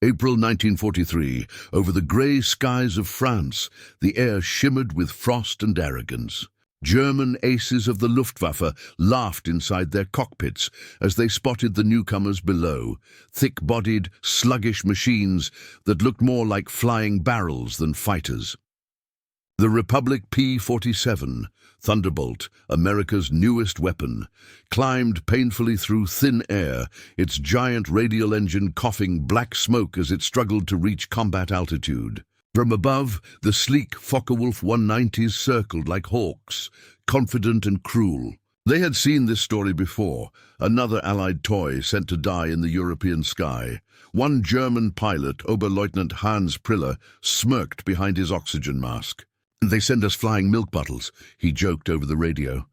April 1943, over the grey skies of France, the air shimmered with frost and arrogance. German aces of the Luftwaffe laughed inside their cockpits as they spotted the newcomers below, thick-bodied, sluggish machines that looked more like flying barrels than fighters. The Republic P-47 Thunderbolt, America's newest weapon, climbed painfully through thin air, its giant radial engine coughing black smoke as it struggled to reach combat altitude. From above, the sleek Focke-Wulf 190s circled like hawks, confident and cruel. They had seen this story before, another Allied toy sent to die in the European sky. One German pilot, Oberleutnant Hans Priller, smirked behind his oxygen mask. "They send us flying milk bottles," he joked over the radio.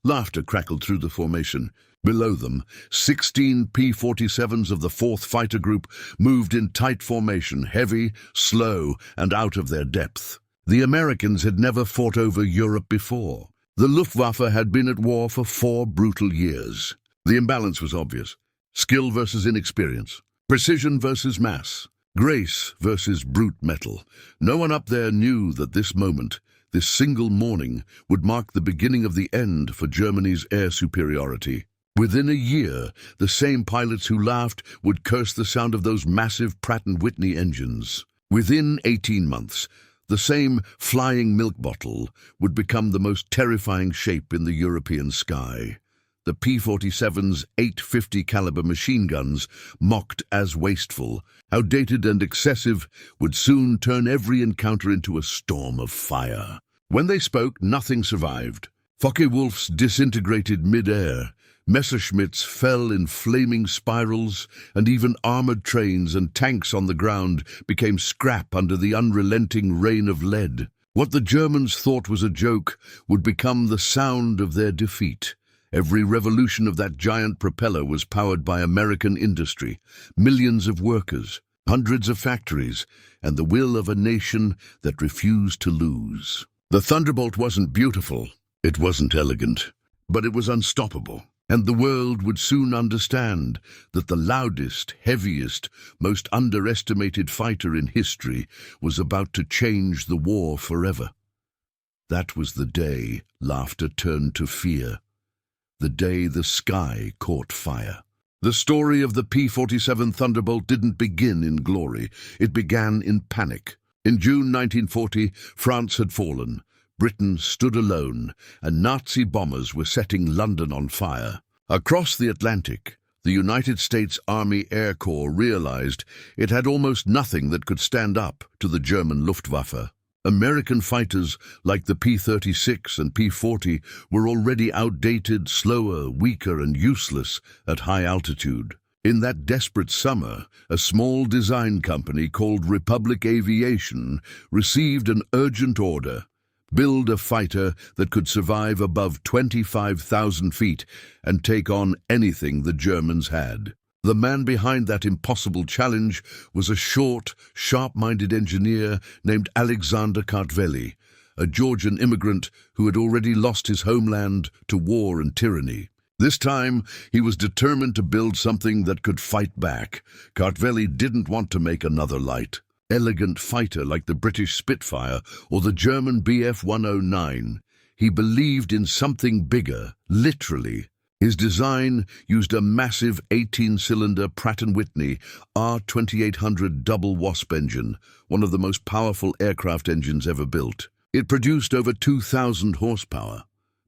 Laughter crackled through the formation. Below them, 16 P-47s of the 4th Fighter Group moved in tight formation, heavy, slow, and out of their depth. The Americans had never fought over Europe before. The Luftwaffe had been at war for 4 brutal years. The imbalance was obvious. Skill versus inexperience. Precision versus mass. Grace versus brute metal. No one up there knew that this moment, this single morning, would mark the beginning of the end for Germany's air superiority. Within a year, the same pilots who laughed would curse the sound of those massive Pratt & Whitney engines. Within 18 months, the same flying milk bottle would become the most terrifying shape in the European sky. The P-47's 850 caliber machine guns, mocked as wasteful, outdated and excessive, would soon turn every encounter into a storm of fire. When they spoke, nothing survived. Focke-Wulfs disintegrated mid-air, Messerschmitts fell in flaming spirals, and even armored trains and tanks on the ground became scrap under the unrelenting rain of lead. What the Germans thought was a joke would become the sound of their defeat. Every revolution of that giant propeller was powered by American industry, millions of workers, hundreds of factories, and the will of a nation that refused to lose. The Thunderbolt wasn't beautiful, it wasn't elegant, but it was unstoppable. And the world would soon understand that the loudest, heaviest, most underestimated fighter in history was about to change the war forever. That was the day laughter turned to fear. The day the sky caught fire. The story of the P-47 Thunderbolt didn't begin in glory. It began in panic. In June 1940, France had fallen. Britain stood alone, and Nazi bombers were setting London on fire. Across the Atlantic, the United States Army Air Corps realized it had almost nothing that could stand up to the German Luftwaffe. American fighters like the P-36 and P-40 were already outdated, slower, weaker, and useless at high altitude. In that desperate summer, a small design company called Republic Aviation received an urgent order: build a fighter that could survive above 25,000 feet and take on anything the Germans had. The man behind that impossible challenge was a short, sharp-minded engineer named Alexander Kartveli, a Georgian immigrant who had already lost his homeland to war and tyranny. This time, he was determined to build something that could fight back. Kartveli didn't want to make another light, elegant fighter like the British Spitfire or the German Bf 109. He believed in something bigger, literally. His design used a massive 18-cylinder Pratt & Whitney R2800 double Wasp engine, one of the most powerful aircraft engines ever built. It produced over 2,000 horsepower,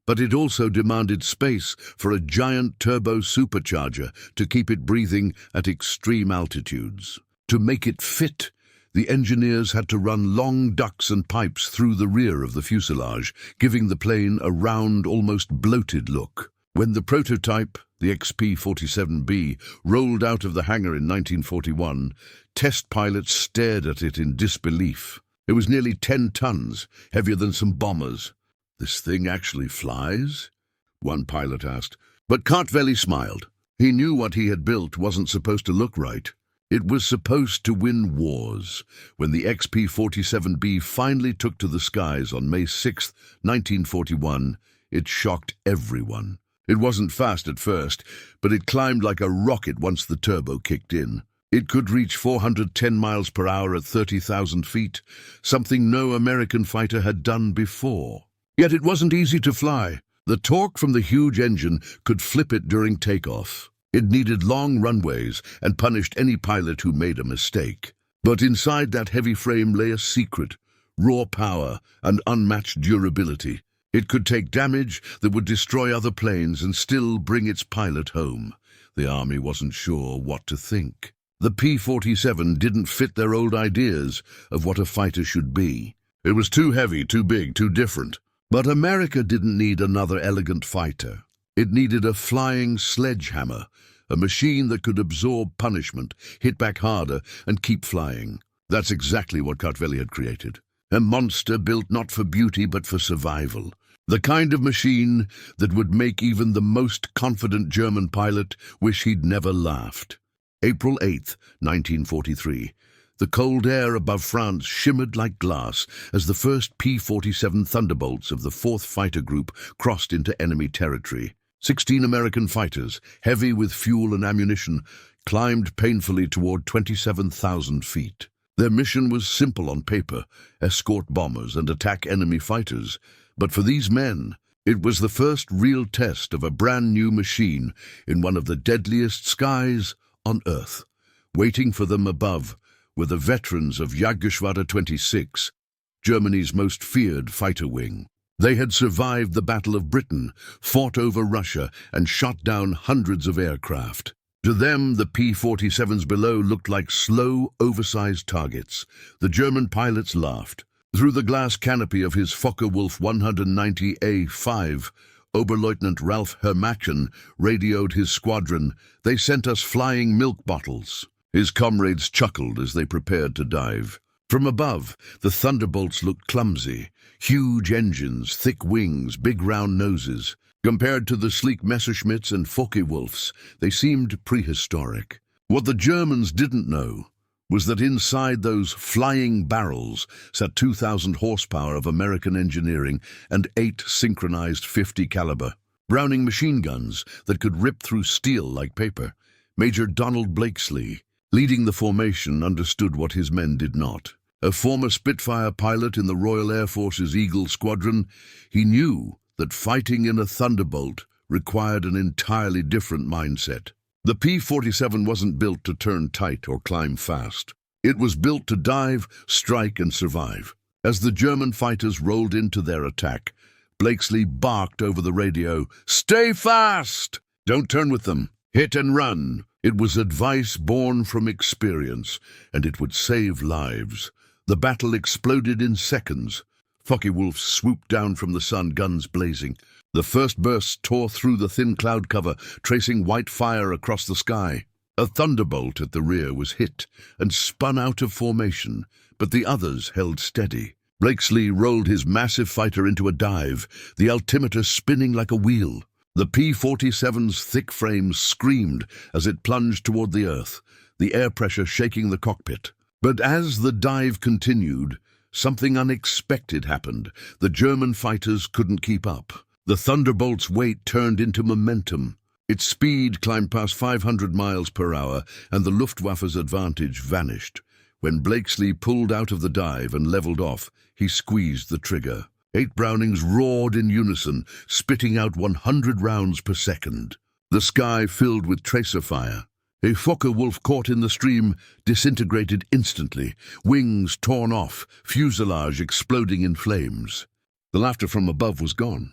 but it also demanded space for a giant turbo supercharger to keep it breathing at extreme altitudes. To make it fit, the engineers had to run long ducts and pipes through the rear of the fuselage, giving the plane a round, almost bloated look. When the prototype, the XP-47B, rolled out of the hangar in 1941, test pilots stared at it in disbelief. It was nearly 10 tons, heavier than some bombers. "This thing actually flies?" one pilot asked. But Kartveli smiled. He knew what he had built wasn't supposed to look right. It was supposed to win wars. When the XP-47B finally took to the skies on May 6, 1941, it shocked everyone. It wasn't fast at first, but it climbed like a rocket once the turbo kicked in. It could reach 410 miles per hour at 30,000 feet, something no American fighter had done before. Yet it wasn't easy to fly. The torque from the huge engine could flip it during takeoff. It needed long runways and punished any pilot who made a mistake. But inside that heavy frame lay a secret: raw power and unmatched durability. It could take damage that would destroy other planes and still bring its pilot home. The Army wasn't sure what to think. The P-47 didn't fit their old ideas of what a fighter should be. It was too heavy, too big, too different. But America didn't need another elegant fighter. It needed a flying sledgehammer, a machine that could absorb punishment, hit back harder, and keep flying. That's exactly what Kartveli had created. A monster built not for beauty but for survival. The kind of machine that would make even the most confident German pilot wish he'd never laughed. April 8, 1943. The cold air above France shimmered like glass as the first P-47 Thunderbolts of the 4th Fighter Group crossed into enemy territory. 16 American fighters, heavy with fuel and ammunition, climbed painfully toward 27,000 feet. Their mission was simple on paper: escort bombers and attack enemy fighters. But for these men, it was the first real test of a brand new machine in one of the deadliest skies on Earth. Waiting for them above were the veterans of Jägerschwader 26, Germany's most feared fighter wing. They had survived the Battle of Britain, fought over Russia, and shot down hundreds of aircraft. To them, the P-47s below looked like slow, oversized targets. The German pilots laughed. Through the glass canopy of his Focke-Wulf 190A5, Oberleutnant Ralph Hermachen radioed his squadron, "They sent us flying milk bottles." His comrades chuckled as they prepared to dive. From above, the Thunderbolts looked clumsy. Huge engines, thick wings, big round noses. Compared to the sleek Messerschmitts and Focke-Wulfs, they seemed prehistoric. What the Germans didn't know was that inside those flying barrels sat 2,000 horsepower of American engineering and 8 synchronized 50 caliber Browning machine guns that could rip through steel like paper. Major Donald Blakesley, leading the formation, understood what his men did not. A former Spitfire pilot in the Royal Air Force's Eagle Squadron, he knew that fighting in a Thunderbolt required an entirely different mindset. The P-47 wasn't built to turn tight or climb fast. It was built to dive, strike, and survive. As the German fighters rolled into their attack, Blakesley barked over the radio, "Stay fast! Don't turn with them. Hit and run." It was advice born from experience, and it would save lives. The battle exploded in seconds. Focke-Wulfs swooped down from the sun, guns blazing. The first burst tore through the thin cloud cover, tracing white fire across the sky. A Thunderbolt at the rear was hit and spun out of formation, but the others held steady. Blakesley rolled his massive fighter into a dive, the altimeter spinning like a wheel. The P-47's thick frame screamed as it plunged toward the earth, the air pressure shaking the cockpit. But as the dive continued, something unexpected happened. The German fighters couldn't keep up. The Thunderbolt's weight turned into momentum. Its speed climbed past 500 miles per hour, and the Luftwaffe's advantage vanished. When Blakesley pulled out of the dive and leveled off, he squeezed the trigger. 8 Brownings roared in unison, spitting out 100 rounds per second. The sky filled with tracer fire. A Focke-Wulf caught in the stream disintegrated instantly, wings torn off, fuselage exploding in flames. The laughter from above was gone.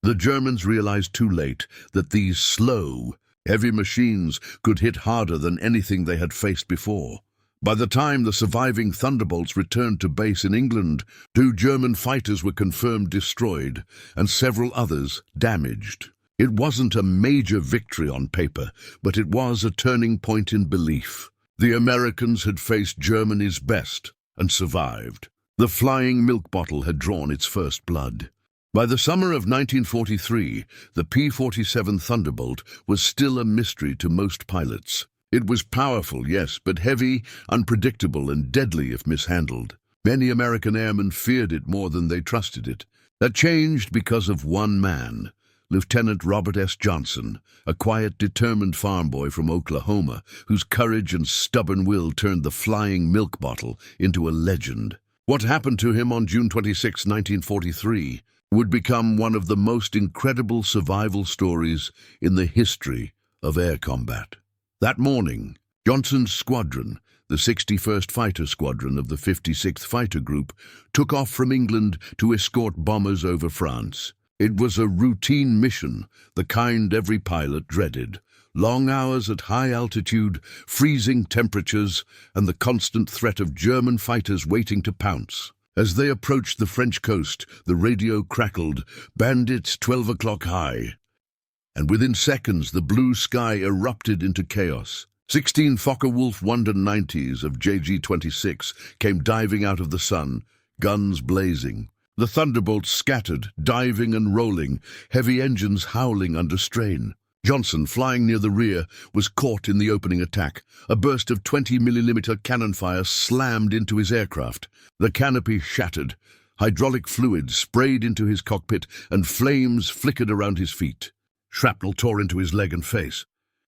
The Germans realized too late that these slow, heavy machines could hit harder than anything they had faced before. By the time the surviving Thunderbolts returned to base in England, 2 German fighters were confirmed destroyed and several others damaged. It wasn't a major victory on paper, but it was a turning point in belief. The Americans had faced Germany's best and survived. The flying milk bottle had drawn its first blood. By the summer of 1943, the P-47 Thunderbolt was still a mystery to most pilots. It was powerful, yes, but heavy, unpredictable, and deadly if mishandled. Many American airmen feared it more than they trusted it. That changed because of one man, Lieutenant Robert S. Johnson, a quiet, determined farm boy from Oklahoma, whose courage and stubborn will turned the flying milk bottle into a legend. What happened to him on June 26, 1943, would become one of the most incredible survival stories in the history of air combat. That morning, Johnson's squadron, the 61st Fighter Squadron of the 56th Fighter Group, took off from England to escort bombers over France. It was a routine mission, the kind every pilot dreaded. Long hours at high altitude, freezing temperatures, and the constant threat of German fighters waiting to pounce. As they approached the French coast, the radio crackled, "Bandits 12 o'clock high." And within seconds, the blue sky erupted into chaos. 16 Focke-Wulf 190s of JG-26 came diving out of the sun, guns blazing. The Thunderbolts scattered, diving and rolling, heavy engines howling under strain. Johnson, flying near the rear, was caught in the opening attack. A burst of 20mm cannon fire slammed into his aircraft. The canopy shattered. Hydraulic fluid sprayed into his cockpit, and flames flickered around his feet. Shrapnel tore into his leg and face.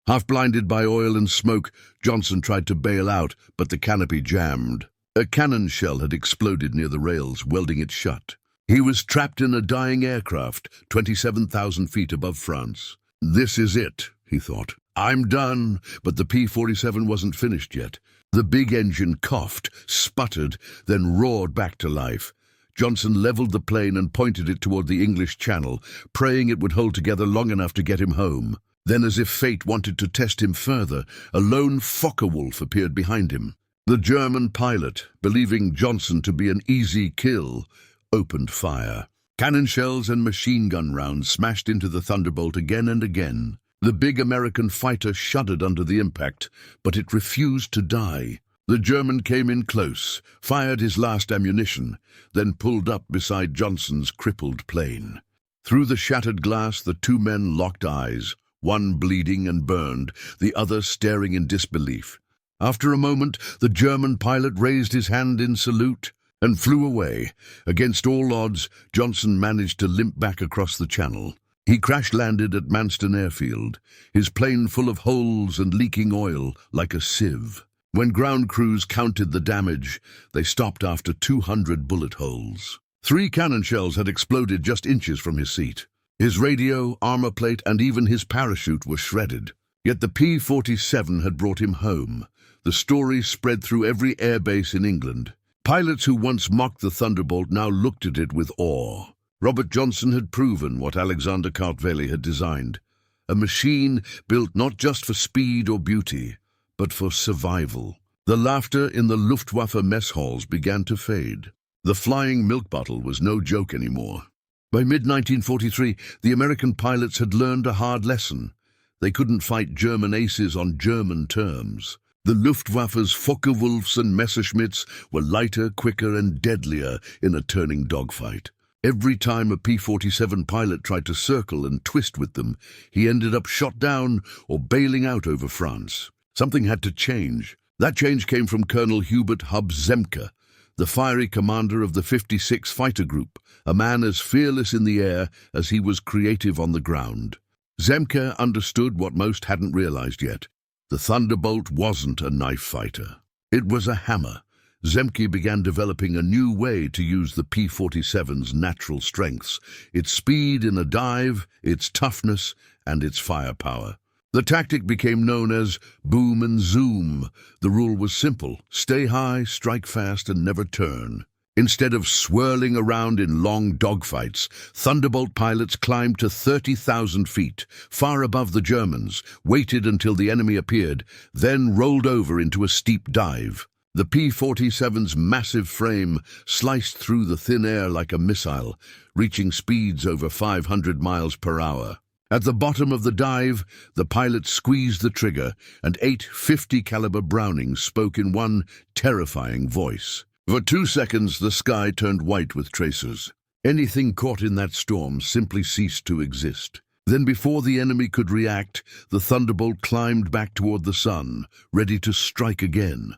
Half blinded by oil and smoke, Johnson tried to bail out, but the canopy jammed. A cannon shell had exploded near the rails, welding it shut. He was trapped in a dying aircraft, 27,000 feet above France. "This is it," he thought. "I'm done." But the P-47 wasn't finished yet. The big engine coughed, sputtered, then roared back to life. Johnson leveled the plane and pointed it toward the English Channel, praying it would hold together long enough to get him home. Then, as if fate wanted to test him further, a lone Focke-Wulf appeared behind him. The German pilot, believing Johnson to be an easy kill, opened fire. Cannon shells and machine gun rounds smashed into the Thunderbolt again and again. The big American fighter shuddered under the impact, but it refused to die. The German came in close, fired his last ammunition, then pulled up beside Johnson's crippled plane. Through the shattered glass, the two men locked eyes, one bleeding and burned, the other staring in disbelief. After a moment, the German pilot raised his hand in salute and flew away. Against all odds, Johnson managed to limp back across the channel. He crash-landed at Manston Airfield, his plane full of holes and leaking oil like a sieve. When ground crews counted the damage, they stopped after 200 bullet holes. 3 cannon shells had exploded just inches from his seat. His radio, armor plate, and even his parachute were shredded. Yet the P-47 had brought him home. The story spread through every airbase in England. Pilots who once mocked the Thunderbolt now looked at it with awe. Robert Johnson had proven what Alexander Kartveli had designed, a machine built not just for speed or beauty, but for survival. The laughter in the Luftwaffe mess halls began to fade. The flying milk bottle was no joke anymore. By mid-1943, the American pilots had learned a hard lesson. They couldn't fight German aces on German terms. The Luftwaffe's Focke-Wulfs and Messerschmitts were lighter, quicker, and deadlier in a turning dogfight. Every time a P-47 pilot tried to circle and twist with them, he ended up shot down or bailing out over France. Something had to change. That change came from Colonel Hubert Hub Zemke, the fiery commander of the 56th Fighter Group, a man as fearless in the air as he was creative on the ground. Zemke understood what most hadn't realized yet. The Thunderbolt wasn't a knife fighter. It was a hammer. Zemke began developing a new way to use the P-47's natural strengths, its speed in a dive, its toughness, and its firepower. The tactic became known as boom and zoom. The rule was simple: stay high, strike fast, and never turn. Instead of swirling around in long dogfights, Thunderbolt pilots climbed to 30,000 feet, far above the Germans, waited until the enemy appeared, then rolled over into a steep dive. The P-47's massive frame sliced through the thin air like a missile, reaching speeds over 500 miles per hour. At the bottom of the dive, the pilot squeezed the trigger, and 8 .50-caliber Brownings spoke in one terrifying voice. For 2 seconds, the sky turned white with tracers. Anything caught in that storm simply ceased to exist. Then, before the enemy could react, the Thunderbolt climbed back toward the sun, ready to strike again.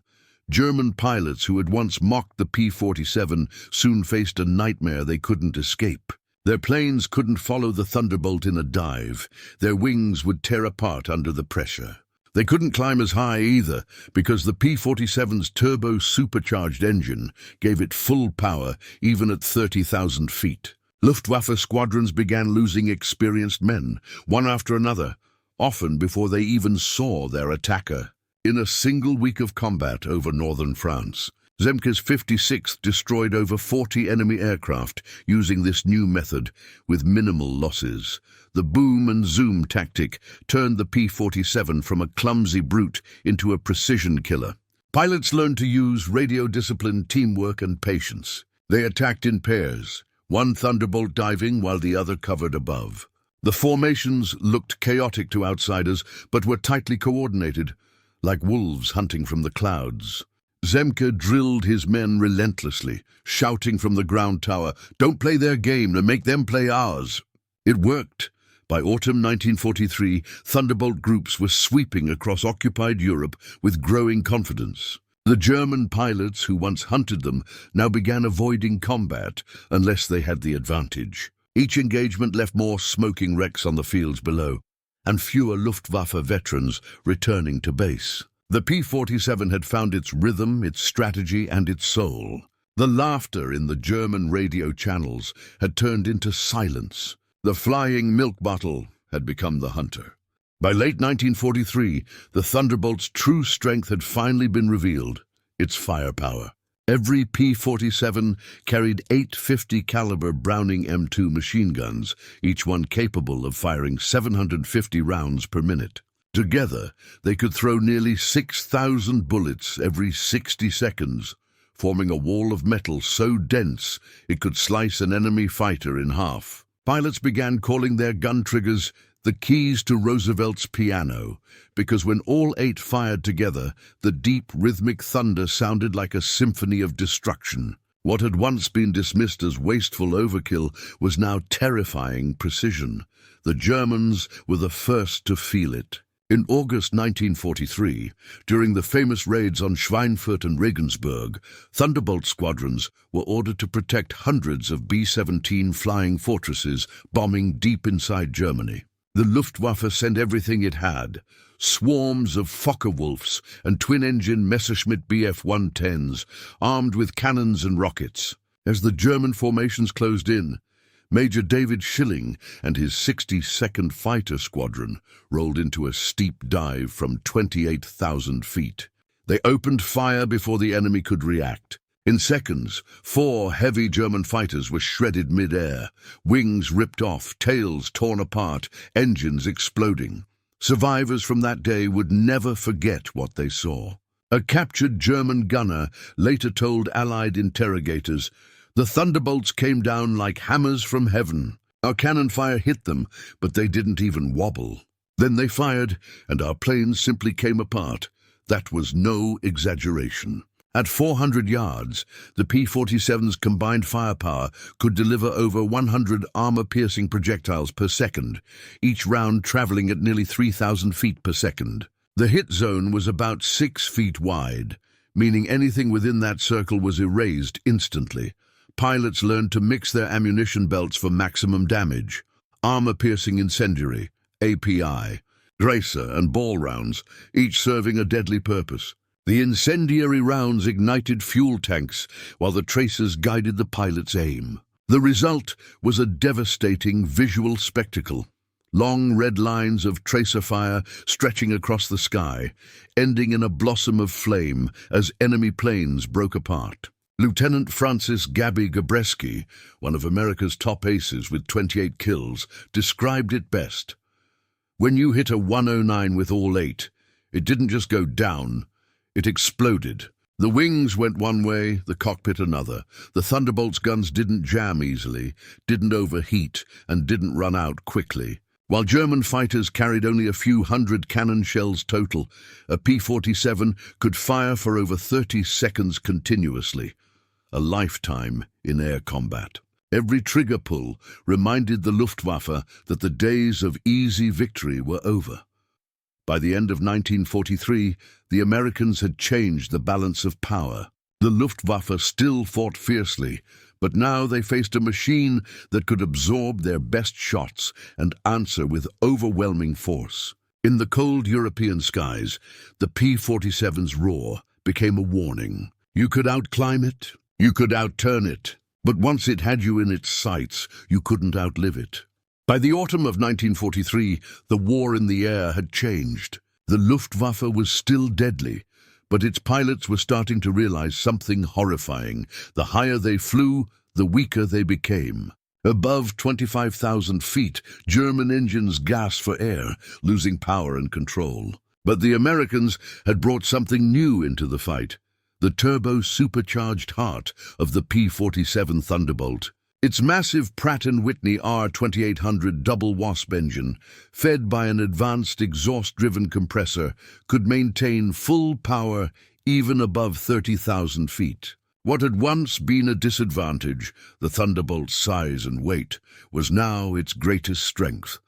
German pilots who had once mocked the P-47 soon faced a nightmare they couldn't escape. Their planes couldn't follow the Thunderbolt in a dive. Their wings would tear apart under the pressure. They couldn't climb as high either, because the P-47's turbo-supercharged engine gave it full power even at 30,000 feet. Luftwaffe squadrons began losing experienced men, one after another, often before they even saw their attacker. In a single week of combat over northern France, Zemke's 56th destroyed over 40 enemy aircraft using this new method with minimal losses. The boom and zoom tactic turned the P-47 from a clumsy brute into a precision killer. Pilots learned to use radio discipline, teamwork, and patience. They attacked in pairs, one Thunderbolt diving while the other covered above. The formations looked chaotic to outsiders, but were tightly coordinated, like wolves hunting from the clouds. Zemke drilled his men relentlessly, shouting from the ground tower, "Don't play their game, and make them play ours." It worked. By autumn 1943, Thunderbolt groups were sweeping across occupied Europe with growing confidence. The German pilots who once hunted them now began avoiding combat unless they had the advantage. Each engagement left more smoking wrecks on the fields below, and fewer Luftwaffe veterans returning to base. The P-47 had found its rhythm, its strategy, and its soul. The laughter in the German radio channels had turned into silence. The flying milk bottle had become the hunter. By late 1943, the Thunderbolt's true strength had finally been revealed, its firepower. Every P-47 carried 850 caliber Browning M2 machine guns, each one capable of firing 750 rounds per minute. Together, they could throw nearly 6,000 bullets every 60 seconds, forming a wall of metal so dense it could slice an enemy fighter in half. Pilots began calling their gun triggers the keys to Roosevelt's piano, because when all 8 fired together, the deep, rhythmic thunder sounded like a symphony of destruction. What had once been dismissed as wasteful overkill was now terrifying precision. The Germans were the first to feel it. In August 1943, during the famous raids on Schweinfurt and Regensburg, Thunderbolt squadrons were ordered to protect hundreds of B-17 flying fortresses bombing deep inside Germany. The Luftwaffe sent everything it had, swarms of Focke-Wulfs and twin-engine Messerschmitt Bf-110s, armed with cannons and rockets. As the German formations closed in, Major David Schilling and his 62nd Fighter Squadron rolled into a steep dive from 28,000 feet. They opened fire before the enemy could react. In seconds, 4 heavy German fighters were shredded mid-air, wings ripped off, tails torn apart, engines exploding. Survivors from that day would never forget what they saw. A captured German gunner later told Allied interrogators, "The Thunderbolts came down like hammers from heaven. Our cannon fire hit them, but they didn't even wobble. Then they fired, and our planes simply came apart." That was no exaggeration. At 400 yards, the P-47's combined firepower could deliver over 100 armor-piercing projectiles per second, each round traveling at nearly 3,000 feet per second. The hit zone was about 6 feet wide, meaning anything within that circle was erased instantly. Pilots learned to mix their ammunition belts for maximum damage. Armor-piercing incendiary, API, tracer and ball rounds, each serving a deadly purpose. The incendiary rounds ignited fuel tanks, while the tracers guided the pilot's aim. The result was a devastating visual spectacle. Long red lines of tracer fire stretching across the sky, ending in a blossom of flame as enemy planes broke apart. Lieutenant Francis Gabby Gabreski, one of America's top aces with 28 kills, described it best. "When you hit a 109 with all 8, it didn't just go down, it exploded. The wings went one way, the cockpit another. The Thunderbolt's guns didn't jam easily, didn't overheat, and didn't run out quickly. While German fighters carried only a few hundred cannon shells total, a P-47 could fire for over 30 seconds continuously, a lifetime in air combat. Every trigger pull reminded the Luftwaffe that the days of easy victory were over. By the end of 1943, the Americans had changed the balance of power. The Luftwaffe still fought fiercely, but now they faced a machine that could absorb their best shots and answer with overwhelming force. In the cold European skies, the P-47's roar became a warning. You could outclimb it, you could outturn it, but once it had you in its sights, you couldn't outlive it. By the autumn of 1943, the war in the air had changed. The Luftwaffe was still deadly, but its pilots were starting to realize something horrifying. The higher they flew, the weaker they became. Above 25,000 feet, German engines gasped for air, losing power and control. But the Americans had brought something new into the fight: the turbo-supercharged heart of the P-47 Thunderbolt. Its massive Pratt & Whitney R2800 double wasp engine, fed by an advanced exhaust-driven compressor, could maintain full power even above 30,000 feet. What had once been a disadvantage, the Thunderbolt's size and weight, was now its greatest strength.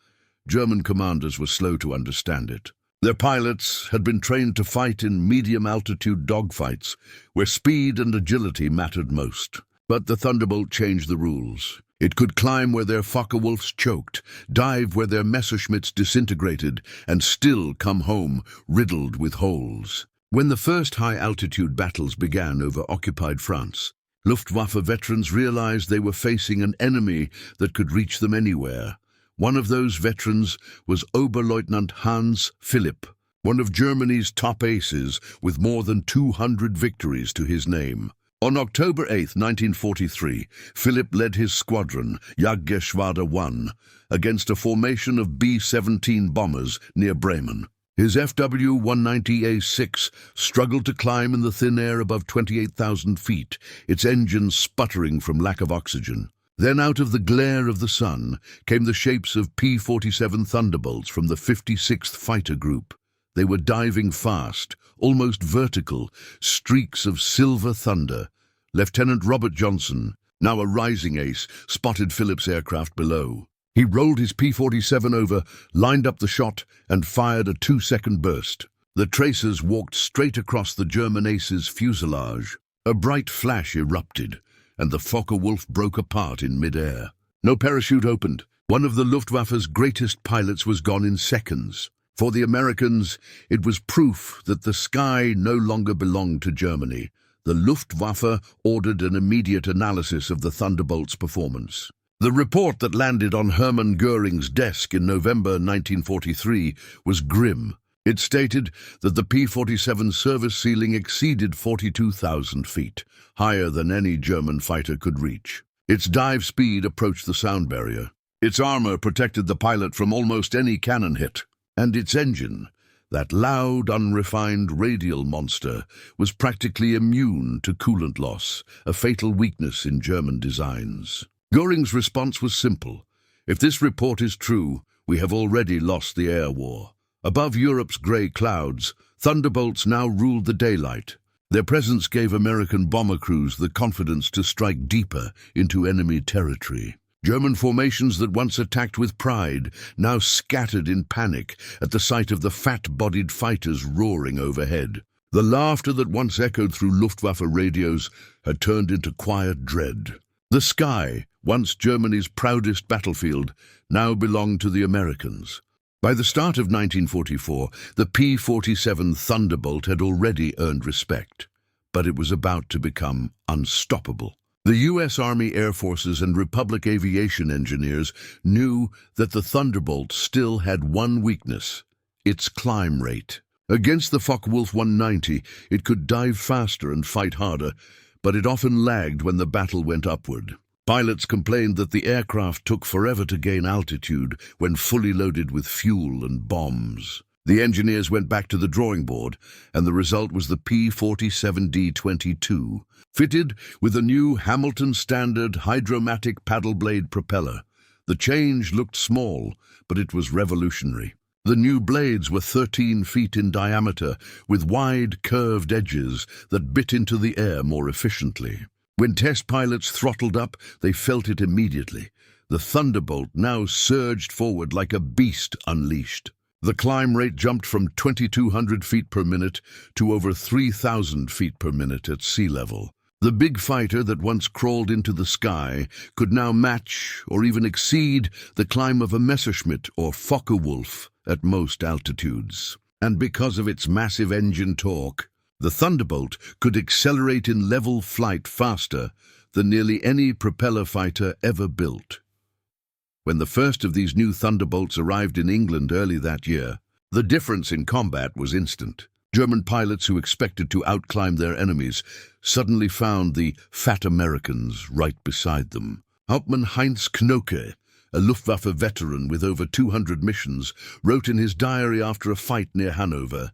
German commanders were slow to understand it. Their pilots had been trained to fight in medium-altitude dogfights, where speed and agility mattered most. But the Thunderbolt changed the rules. It could climb where their Focke-Wulfs choked, dive where their Messerschmitts disintegrated, and still come home riddled with holes. When the first high-altitude battles began over occupied France, Luftwaffe veterans realized they were facing an enemy that could reach them anywhere. One of those veterans was Oberleutnant Hans Philipp, one of Germany's top aces with more than 200 victories to his name. On October 8, 1943, Philipp led his squadron, Jagdgeschwader 1, against a formation of B-17 bombers near Bremen. His FW-190A6 struggled to climb in the thin air above 28,000 feet, its engines sputtering from lack of oxygen. Then out of the glare of the sun came the shapes of P-47 Thunderbolts from the 56th Fighter Group. They were diving fast, almost vertical, streaks of silver thunder. Lieutenant Robert Johnson, now a rising ace, spotted Philipp's aircraft below. He rolled his P-47 over, lined up the shot, and fired a 2-second burst. The tracers walked straight across the German ace's fuselage. A bright flash erupted, and the Focke-Wulf broke apart in mid-air. No parachute opened. One of the Luftwaffe's greatest pilots was gone in seconds. For the Americans, it was proof that the sky no longer belonged to Germany. The Luftwaffe ordered an immediate analysis of the Thunderbolt's performance. The report that landed on Hermann Göring's desk in November 1943 was grim. It stated that the P-47 service ceiling exceeded 42,000 feet, higher than any German fighter could reach. Its dive speed approached the sound barrier. Its armor protected the pilot from almost any cannon hit. And its engine, that loud, unrefined radial monster, was practically immune to coolant loss, a fatal weakness in German designs. Göring's response was simple: if this report is true, we have already lost the air war. Above Europe's grey clouds, Thunderbolts now ruled the daylight. Their presence gave American bomber crews the confidence to strike deeper into enemy territory. German formations that once attacked with pride now scattered in panic at the sight of the fat-bodied fighters roaring overhead. The laughter that once echoed through Luftwaffe radios had turned into quiet dread. The sky, once Germany's proudest battlefield, now belonged to the Americans. By the start of 1944, the P-47 Thunderbolt had already earned respect, but it was about to become unstoppable. The U.S. Army Air Forces and Republic Aviation engineers knew that the Thunderbolt still had one weakness: its climb rate. Against the Focke-Wulf 190, it could dive faster and fight harder, but it often lagged when the battle went upward. Pilots complained that the aircraft took forever to gain altitude when fully loaded with fuel and bombs. The engineers went back to the drawing board, and the result was the P-47D-22, fitted with a new Hamilton Standard hydromatic paddle blade propeller. The change looked small, but it was revolutionary. The new blades were 13 feet in diameter, with wide, curved edges that bit into the air more efficiently. When test pilots throttled up, they felt it immediately. The Thunderbolt now surged forward like a beast unleashed. The climb rate jumped from 2,200 feet per minute to over 3,000 feet per minute at sea level. The big fighter that once crawled into the sky could now match or even exceed the climb of a Messerschmitt or Focke-Wulf at most altitudes. And because of its massive engine torque, the Thunderbolt could accelerate in level flight faster than nearly any propeller fighter ever built. When the first of these new Thunderbolts arrived in England early that year, the difference in combat was instant. German pilots who expected to outclimb their enemies suddenly found the fat Americans right beside them. Hauptmann Heinz Knoke, a Luftwaffe veteran with over 200 missions, wrote in his diary after a fight near Hanover,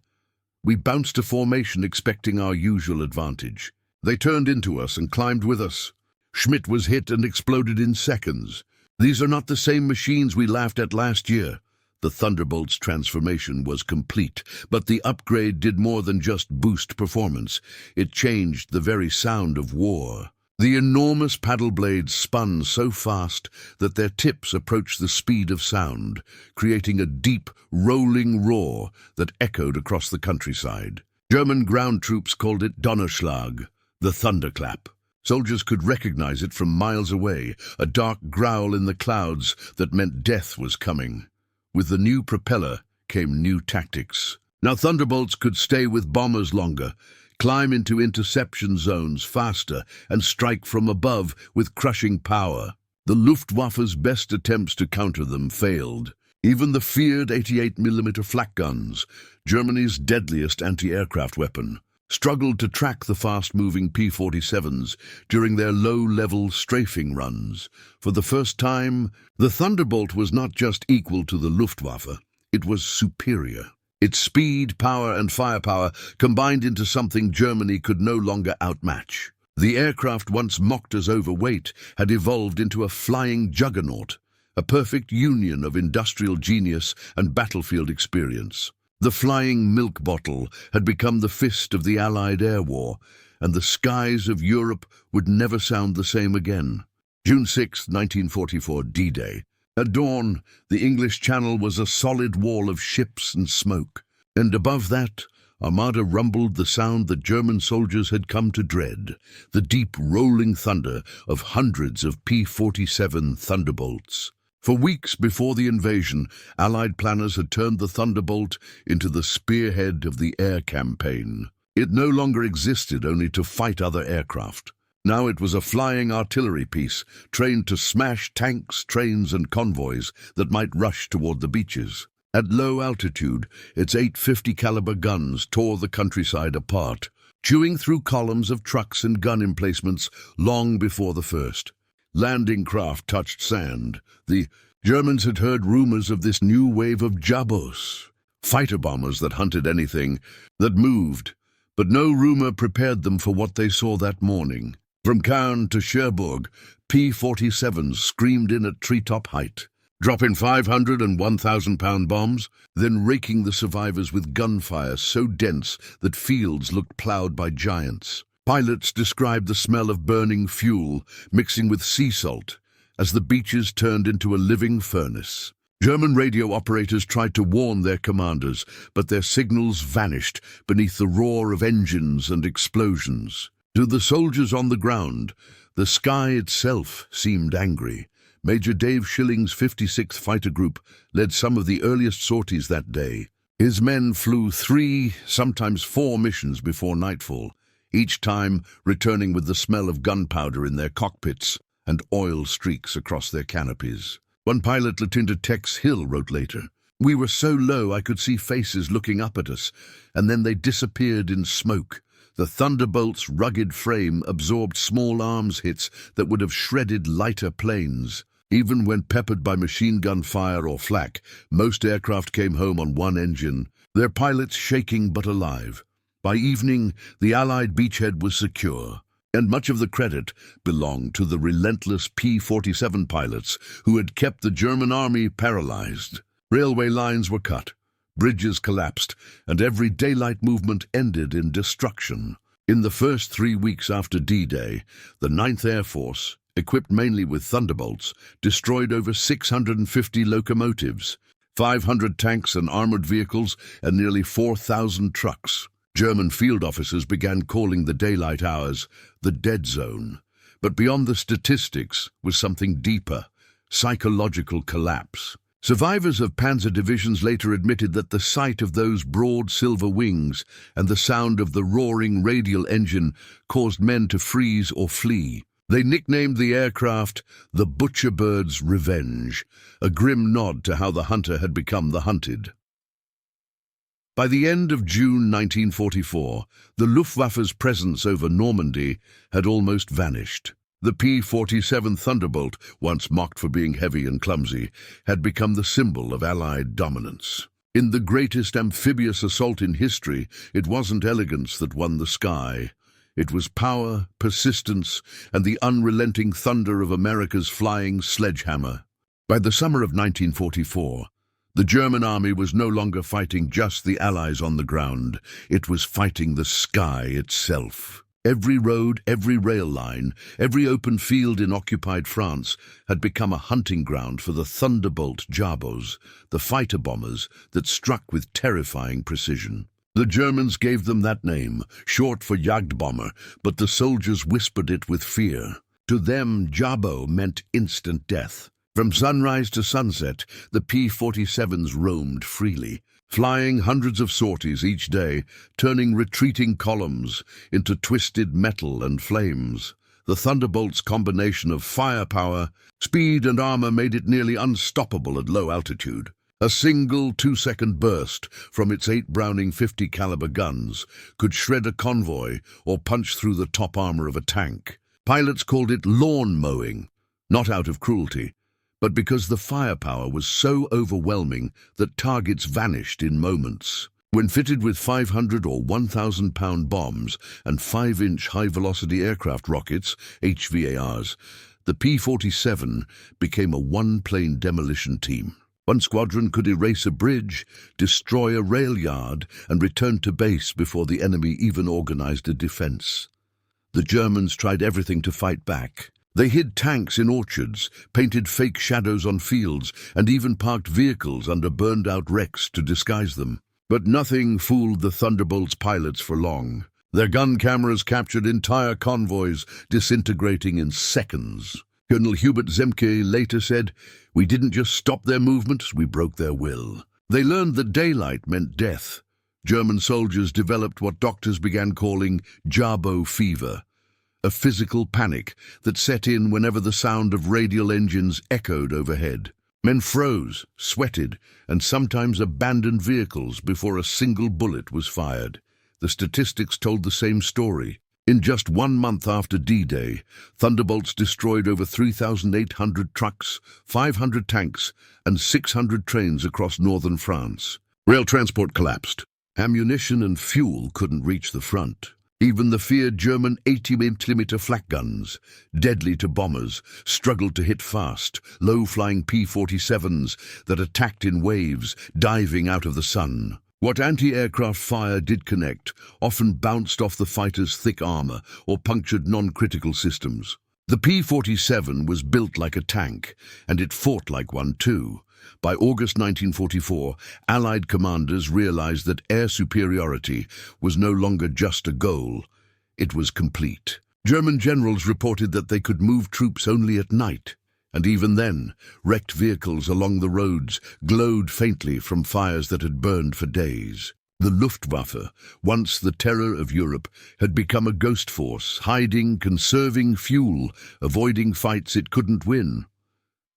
"We bounced a formation expecting our usual advantage. They turned into us and climbed with us. Schmidt was hit and exploded in seconds. These are not the same machines we laughed at last year." The Thunderbolt's transformation was complete, but the upgrade did more than just boost performance. It changed the very sound of war. The enormous paddle blades spun so fast that their tips approached the speed of sound, creating a deep, rolling roar that echoed across the countryside. German ground troops called it Donnerschlag, the thunderclap. Soldiers could recognize it from miles away, a dark growl in the clouds that meant death was coming. With the new propeller came new tactics. Now Thunderbolts could stay with bombers longer, climb into interception zones faster, and strike from above with crushing power. The Luftwaffe's best attempts to counter them failed. Even the feared 88mm flak guns, Germany's deadliest anti-aircraft weapon, struggled to track the fast-moving P-47s during their low-level strafing runs. For the first time, the Thunderbolt was not just equal to the Luftwaffe, it was superior. Its speed, power, and firepower combined into something Germany could no longer outmatch. The aircraft once mocked as overweight had evolved into a flying juggernaut, a perfect union of industrial genius and battlefield experience. The flying milk bottle had become the fist of the Allied air war, and the skies of Europe would never sound the same again. June 6, 1944, D-Day. At dawn, the English Channel was a solid wall of ships and smoke, and above that, Armada rumbled the sound that German soldiers had come to dread, the deep rolling thunder of hundreds of P-47 Thunderbolts. For weeks before the invasion, Allied planners had turned the Thunderbolt into the spearhead of the air campaign. It no longer existed only to fight other aircraft. Now it was a flying artillery piece, trained to smash tanks, trains, and convoys that might rush toward the beaches. At low altitude, its 850 caliber guns tore the countryside apart, chewing through columns of trucks and gun emplacements long before the first landing craft touched sand. The Germans had heard rumors of this new wave of Jabos, fighter bombers that hunted anything that moved, but no rumor prepared them for what they saw that morning. From Caen to Cherbourg, P-47s screamed in at treetop height, dropping 500 and 1,000-pound bombs, then raking the survivors with gunfire so dense that fields looked plowed by giants. Pilots described the smell of burning fuel mixing with sea salt as the beaches turned into a living furnace. German radio operators tried to warn their commanders, but their signals vanished beneath the roar of engines and explosions. To the soldiers on the ground, the sky itself seemed angry. Major Dave Schilling's 56th Fighter Group led some of the earliest sorties that day. His men flew 3, sometimes 4 missions before nightfall, each time returning with the smell of gunpowder in their cockpits and oil streaks across their canopies. One pilot, Lieutenant Tex Hill, wrote later, "We were so low I could see faces looking up at us, and then they disappeared in smoke. The Thunderbolt's rugged frame absorbed small arms hits that would have shredded lighter planes. Even when peppered by machine gun fire or flak, most aircraft came home on one engine, their pilots shaking but alive. By evening, the Allied beachhead was secure, and much of the credit belonged to the relentless P-47 pilots who had kept the German army paralyzed. Railway lines were cut, bridges collapsed, and every daylight movement ended in destruction. In the first 3 weeks after D-Day, the 9th Air Force, equipped mainly with Thunderbolts, destroyed over 650 locomotives, 500 tanks and armored vehicles, and nearly 4,000 trucks. German field officers began calling the daylight hours the dead zone. But beyond the statistics was something deeper: psychological collapse. Survivors of panzer divisions later admitted that the sight of those broad silver wings and the sound of the roaring radial engine caused men to freeze or flee. They nicknamed the aircraft the Butcher Bird's Revenge, a grim nod to how the hunter had become the hunted. By the end of June 1944, the Luftwaffe's presence over Normandy had almost vanished. The P-47 Thunderbolt, once mocked for being heavy and clumsy, had become the symbol of Allied dominance. In the greatest amphibious assault in history, it wasn't elegance that won the sky. It was power, persistence, and the unrelenting thunder of America's flying sledgehammer. By the summer of 1944, the German army was no longer fighting just the Allies on the ground. It was fighting the sky itself. Every road, every rail line, every open field in occupied France had become a hunting ground for the Thunderbolt jabos, the fighter bombers that struck with terrifying precision. The Germans gave them that name, short for Jagdbomber, but the soldiers whispered it with fear. To them, jabo meant instant death. From sunrise to sunset, the P-47s roamed freely, flying hundreds of sorties each day, turning retreating columns into twisted metal and flames. The Thunderbolt's combination of firepower, speed and armor made it nearly unstoppable at low altitude. A single 2-second burst from its 8 Browning .50 caliber guns could shred a convoy or punch through the top armor of a tank. Pilots called it lawn mowing, not out of cruelty, but because the firepower was so overwhelming that targets vanished in moments. When fitted with 500 or 1,000-pound bombs and 5-inch high-velocity aircraft rockets, HVARs, the P-47 became a one-plane demolition team. One squadron could erase a bridge, destroy a rail yard, and return to base before the enemy even organized a defense. The Germans tried everything to fight back. They hid tanks in orchards, painted fake shadows on fields, and even parked vehicles under burned-out wrecks to disguise them. But nothing fooled the Thunderbolt's pilots for long. Their gun cameras captured entire convoys, disintegrating in seconds. Colonel Hubert Zemke later said, "We didn't just stop their movements, we broke their will." They learned that daylight meant death. German soldiers developed what doctors began calling jabo fever, a physical panic that set in whenever the sound of radial engines echoed overhead. Men froze, sweated, and sometimes abandoned vehicles before a single bullet was fired. The statistics told the same story. In just 1 month after D-Day, Thunderbolts destroyed over 3,800 trucks, 500 tanks, and 600 trains across northern France. Rail transport collapsed. Ammunition and fuel couldn't reach the front. Even the feared German 80mm flak guns, deadly to bombers, struggled to hit fast, low-flying P-47s that attacked in waves, diving out of the sun. What anti-aircraft fire did connect often bounced off the fighters' thick armor or punctured non-critical systems. The P-47 was built like a tank, and it fought like one too. By August 1944, Allied commanders realized that air superiority was no longer just a goal, it was complete. German generals reported that they could move troops only at night, and even then, wrecked vehicles along the roads glowed faintly from fires that had burned for days. The Luftwaffe, once the terror of Europe, had become a ghost force, hiding, conserving fuel, avoiding fights it couldn't win.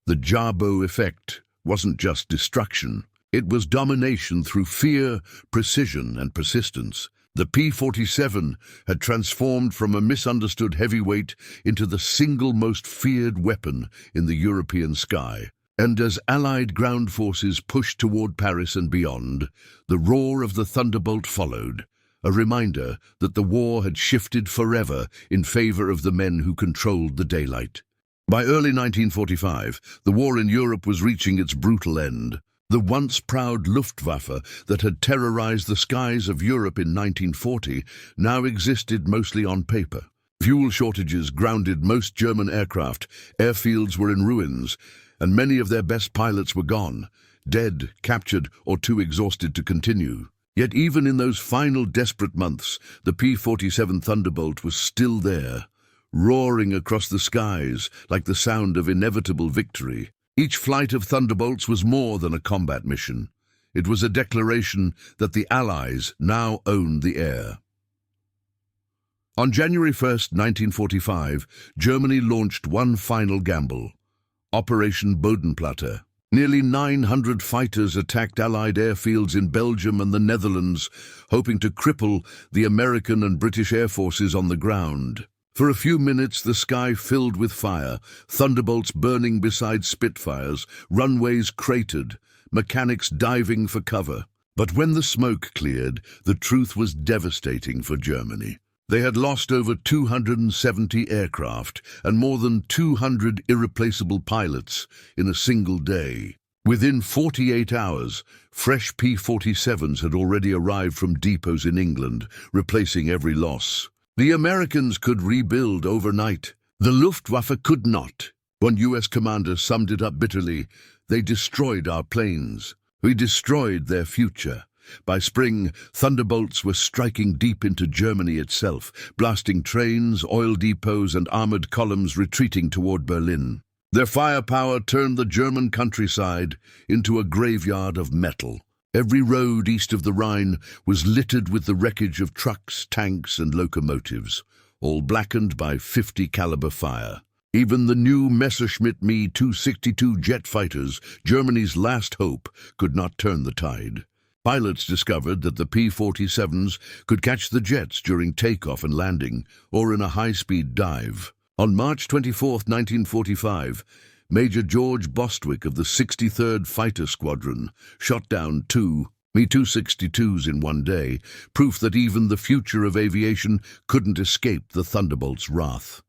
The jabo effect wasn't just destruction, it was domination through fear, precision, and persistence. The P-47 had transformed from a misunderstood heavyweight into the single most feared weapon in the European sky. And as Allied ground forces pushed toward Paris and beyond, the roar of the Thunderbolt followed, a reminder that the war had shifted forever in favor of the men who controlled the daylight. By early 1945, the war in Europe was reaching its brutal end. The once proud Luftwaffe that had terrorized the skies of Europe in 1940 now existed mostly on paper. Fuel shortages grounded most German aircraft, airfields were in ruins, and many of their best pilots were gone. dead, captured, or too exhausted to continue. Yet even in those final desperate months, the P-47 Thunderbolt was still there, roaring across the skies like the sound of inevitable victory. Each flight of Thunderbolts was more than a combat mission. It was a declaration that the Allies now owned the air. On January 1st, 1945, Germany launched one final gamble, Operation Bodenplatte. Nearly 900 fighters attacked Allied airfields in Belgium and the Netherlands, hoping to cripple the American and British air forces on the ground. For a few minutes, the sky filled with fire, Thunderbolts burning beside Spitfires, runways cratered, mechanics diving for cover. But when the smoke cleared, the truth was devastating for Germany. They had lost over 270 aircraft and more than 200 irreplaceable pilots in a single day. Within 48 hours, fresh P-47s had already arrived from depots in England, replacing every loss. The Americans could rebuild overnight. The Luftwaffe could not. One U.S. commander summed it up bitterly: "They destroyed our planes. We destroyed their future." By spring, Thunderbolts were striking deep into Germany itself, blasting trains, oil depots, and armored columns retreating toward Berlin. Their firepower turned the German countryside into a graveyard of metal. Every road east of the Rhine was littered with the wreckage of trucks, tanks, and locomotives, all blackened by .50 caliber fire. Even the new Messerschmitt Me 262 jet fighters, Germany's last hope, could not turn the tide. Pilots discovered that the P-47s could catch the jets during takeoff and landing, or in a high-speed dive. On March 24, 1945, Major George Bostwick of the 63rd Fighter Squadron shot down two Me-262s in one day, proof that even the future of aviation couldn't escape the Thunderbolt's wrath.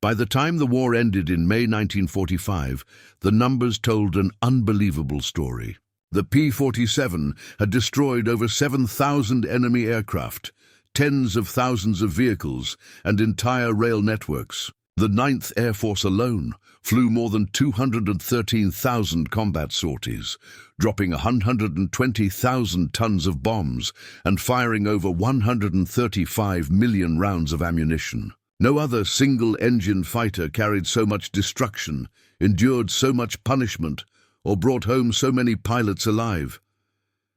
By the time the war ended in May 1945, the numbers told an unbelievable story. The P-47 had destroyed over 7,000 enemy aircraft, tens of thousands of vehicles, and entire rail networks. The 9th Air Force alone flew more than 213,000 combat sorties, dropping 120,000 tons of bombs and firing over 135 million rounds of ammunition. No other single-engine fighter carried so much destruction, endured so much punishment, or brought home so many pilots alive.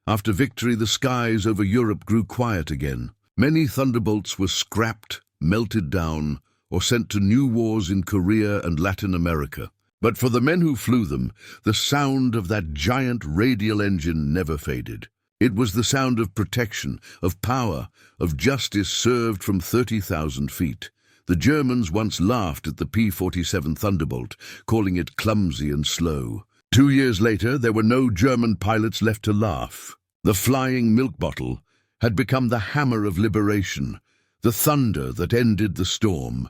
After victory, the skies over Europe grew quiet again. Many Thunderbolts were scrapped, melted down, or sent to new wars in Korea and Latin America. But for the men who flew them, the sound of that giant radial engine never faded. It was the sound of protection, of power, of justice served from 30,000 feet. The Germans once laughed at the P-47 Thunderbolt, calling it clumsy and slow. 2 years later, there were no German pilots left to laugh. The flying milk bottle had become the hammer of liberation, the thunder that ended the storm.